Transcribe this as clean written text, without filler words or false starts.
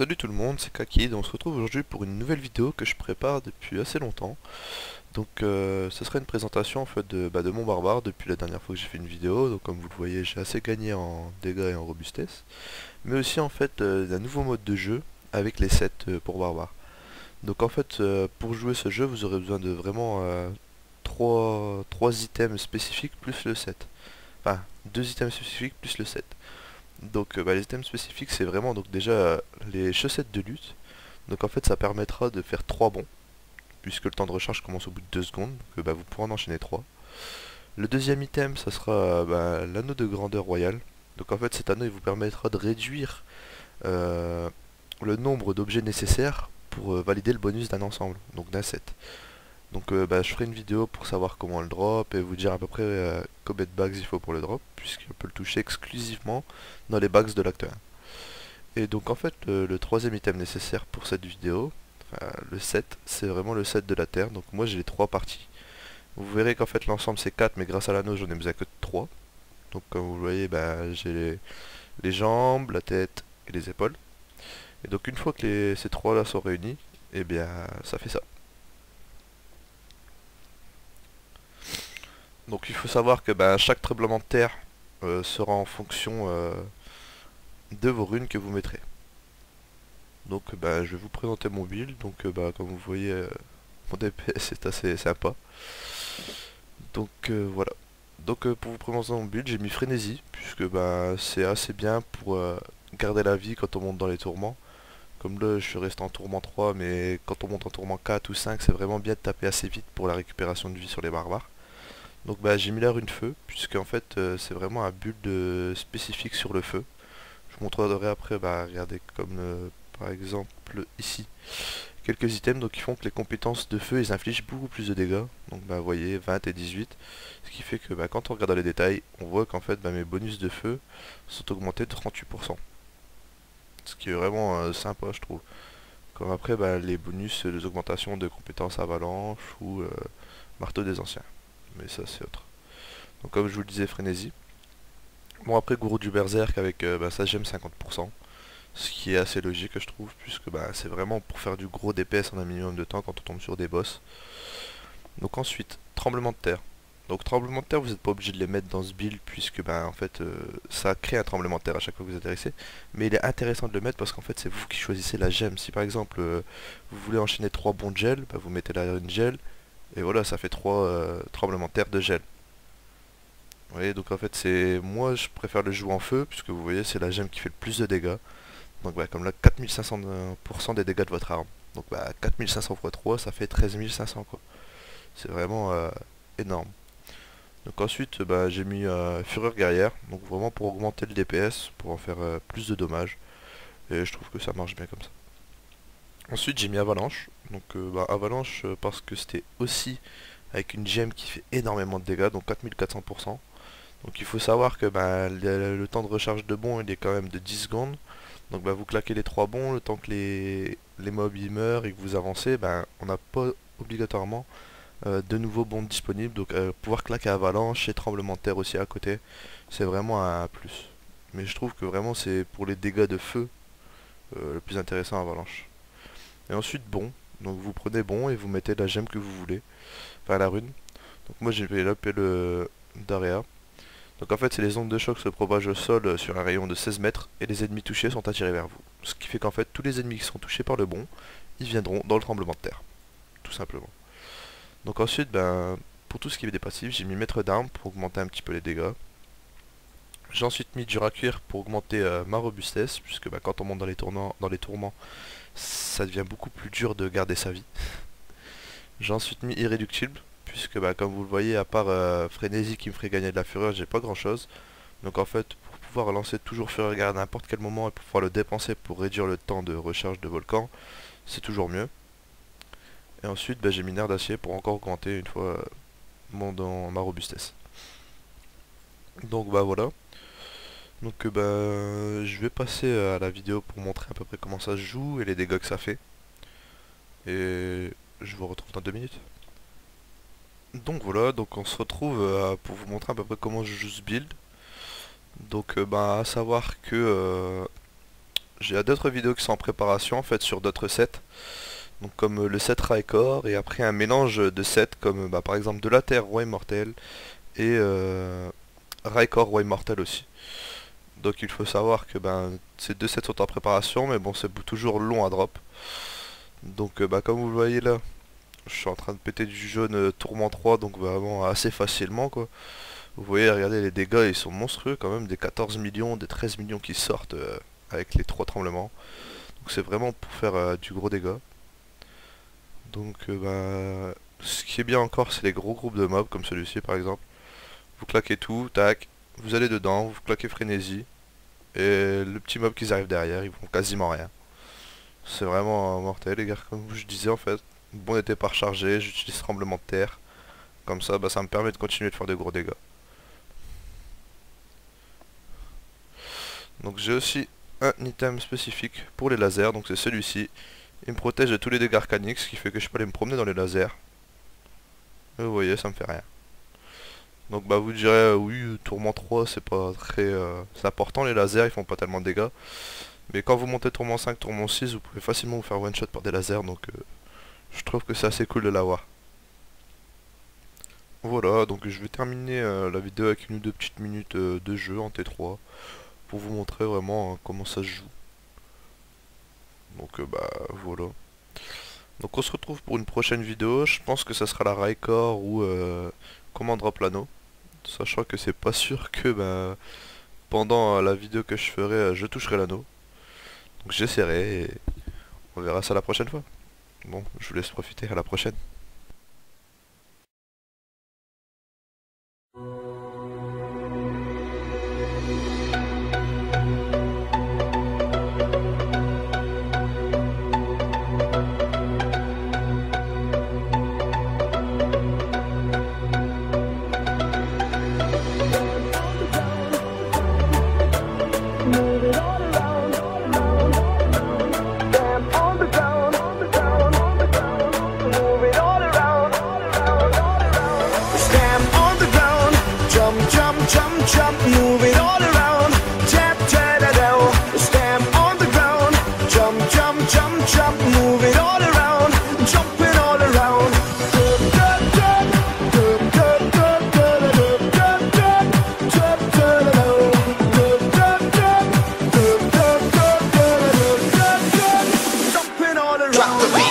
Salut tout le monde, c'est Kaki, on se retrouve aujourd'hui pour une nouvelle vidéo que je prépare depuis assez longtemps. Ce sera une présentation en fait de mon barbare depuis la dernière fois que j'ai fait une vidéo. Donc comme vous le voyez, j'ai assez gagné en dégâts et en robustesse. Mais aussi en fait d'un nouveau mode de jeu avec les sets pour barbare. Donc en fait pour jouer ce jeu vous aurez besoin de vraiment trois items spécifiques plus le set. Enfin, deux items spécifiques plus le set. Les items spécifiques c'est vraiment donc déjà les chaussettes de lutte. Donc en fait ça permettra de faire 3 bonds, puisque le temps de recharge commence au bout de 2 secondes, donc vous pourrez en enchaîner 3. Le deuxième item ça sera l'anneau de grandeur royale. Donc en fait cet anneau il vous permettra de réduire euh, le nombre d'objets nécessaires pour valider le bonus d'un ensemble, donc d'un set. Je ferai une vidéo pour savoir comment le drop et vous dire à peu près combien de bags il faut pour le drop, puisqu'on peut le toucher exclusivement dans les bags de l'acte 1. Et donc en fait le troisième item nécessaire pour cette vidéo, enfin, le set, c'est vraiment le set de la terre. Donc moi j'ai les trois parties. Vous verrez qu'en fait l'ensemble c'est 4 mais grâce à l'anneau j'en ai besoin que de 3. Donc comme vous le voyez j'ai les jambes, la tête et les épaules. Et donc une fois que ces trois là sont réunis, et bien ça fait ça. Donc il faut savoir que chaque tremblement de terre sera en fonction de vos runes que vous mettrez. Je vais vous présenter mon build. Comme vous voyez, mon DPS est assez sympa. Voilà. Pour vous présenter mon build, j'ai mis frénésie, puisque c'est assez bien pour garder la vie quand on monte dans les tourments. Comme là, je suis resté en tourment 3, mais quand on monte en tourment 4 ou 5, c'est vraiment bien de taper assez vite pour la récupération de vie sur les barbares. J'ai mis la rune feu, puisque en fait c'est vraiment un build spécifique sur le feu. Je vous montrerai après, regardez comme par exemple ici, quelques items qui font que les compétences de feu ils infligent beaucoup plus de dégâts. Vous voyez 20 et 18. Ce qui fait que quand on regarde dans les détails, on voit qu'en fait mes bonus de feu sont augmentés de 38%. Ce qui est vraiment sympa je trouve. Comme après les bonus, les augmentations de compétences avalanche ou marteau des anciens. Mais ça c'est autre. Donc comme je vous le disais, frénésie. Bon après gourou du berserk avec ça j'aime 50%. Ce qui est assez logique je trouve, puisque c'est vraiment pour faire du gros DPS en un minimum de temps quand on tombe sur des boss. Donc ensuite, tremblement de terre. Donc tremblement de terre, vous n'êtes pas obligé de les mettre dans ce build, puisque ça crée un tremblement de terre à chaque fois que vous atterrissez. Mais il est intéressant de le mettre parce qu'en fait c'est vous qui choisissez la gemme. Si par exemple vous voulez enchaîner 3 bons de gel, vous mettez la une gel, et voilà ça fait 3 tremblements de terre de gel. Vous voyez, donc en fait c'est moi je préfère le jouer en feu, puisque vous voyez c'est la gemme qui fait le plus de dégâts. Comme là 4500% des dégâts de votre arme. 4500 x 3 ça fait 13500 quoi. C'est vraiment énorme. Donc ensuite j'ai mis fureur guerrière, donc vraiment pour augmenter le DPS, pour en faire plus de dommages. Et je trouve que ça marche bien comme ça. Ensuite j'ai mis avalanche, avalanche parce que c'était aussi avec une gemme qui fait énormément de dégâts, donc 4400%. Donc il faut savoir que le temps de recharge de bons il est quand même de 10 secondes. Vous claquez les 3 bons, le temps que les mobs ils meurent et que vous avancez, on n'a pas obligatoirement de nouveaux bons disponibles. Donc pouvoir claquer avalanche et tremblement de terre aussi à côté, c'est vraiment un plus. Mais je trouve que vraiment c'est pour les dégâts de feu le plus intéressant avalanche. Et ensuite bon, donc vous prenez bon et vous mettez la gemme que vous voulez, enfin la rune. Donc moi j'ai développé le Daria. Donc en fait c'est les ondes de choc se propagent au sol sur un rayon de 16 mètres et les ennemis touchés sont attirés vers vous. Ce qui fait qu'en fait tous les ennemis qui sont touchés par le bon, ils viendront dans le tremblement de terre. Tout simplement. Donc ensuite pour tout ce qui est des passifs, j'ai mis maître d'armes pour augmenter un petit peu les dégâts. J'ai ensuite mis dur à cuire pour augmenter ma robustesse, puisque quand on monte dans les tourments, ça devient beaucoup plus dur de garder sa vie. J'ai ensuite mis irréductible, puisque comme vous le voyez, à part frénésie qui me ferait gagner de la fureur, j'ai pas grand chose. Donc en fait, pour pouvoir lancer toujours fureur guerrière à n'importe quel moment et pour pouvoir le dépenser pour réduire le temps de recharge de volcan, c'est toujours mieux. Et ensuite j'ai mis nerf d'acier pour encore augmenter une fois ma robustesse. Donc voilà. Je vais passer à la vidéo pour montrer à peu près comment ça se joue et les dégâts que ça fait. Et je vous retrouve dans 2 minutes. Donc voilà, donc on se retrouve pour vous montrer à peu près comment je joue ce build. À savoir que J'ai d'autres vidéos qui sont en préparation en fait sur d'autres sets. Donc comme le set Raikor et après un mélange de sets comme par exemple de la Terre Roi Immortel et Raikor Roi Immortel aussi. Donc il faut savoir que ces deux sets sont en préparation mais bon c'est toujours long à drop. Donc comme vous le voyez là, je suis en train de péter du jaune Tourment 3 donc vraiment assez facilement quoi. Vous voyez, regardez les dégâts ils sont monstrueux quand même, des 14 millions, des 13 millions qui sortent avec les 3 tremblements. Donc c'est vraiment pour faire du gros dégât. Donc ce qui est bien encore c'est les gros groupes de mobs comme celui-ci par exemple. Vous claquez tout, tac, vous allez dedans, vous claquez frénésie. Et le petit mob qui arrive derrière, ils font quasiment rien. C'est vraiment mortel les gars, comme je disais en fait. Bon était pas rechargé, j'utilise tremblement de terre. Comme ça, ça me permet de continuer de faire des gros dégâts. Donc j'ai aussi un item spécifique pour les lasers, donc c'est celui-ci. Il me protège de tous les dégâts arcaniques, ce qui fait que je peux aller me promener dans les lasers. Et vous voyez, ça me fait rien. Donc vous direz, oui, Tourment 3 c'est pas très... c'est important, les lasers ils font pas tellement de dégâts. Mais quand vous montez Tourment 5, Tourment 6, vous pouvez facilement vous faire one shot par des lasers, donc je trouve que c'est assez cool de l'avoir. Voilà, donc je vais terminer la vidéo avec une ou deux petites minutes de jeu en T3 pour vous montrer vraiment comment ça se joue. Donc voilà. Donc on se retrouve pour une prochaine vidéo, je pense que ça sera la Raikor ou comment drop l'anneau. Sachant que c'est pas sûr que pendant la vidéo que je ferai, je toucherai l'anneau. Donc j'essaierai et on verra ça la prochaine fois. Bon, je vous laisse profiter, à la prochaine. Jump, move it all around. Tap, tap, da, stamp on the ground. Jump, jump, jump, jump, move it all around. Jumping all around. Jumping all around. Drop the beat.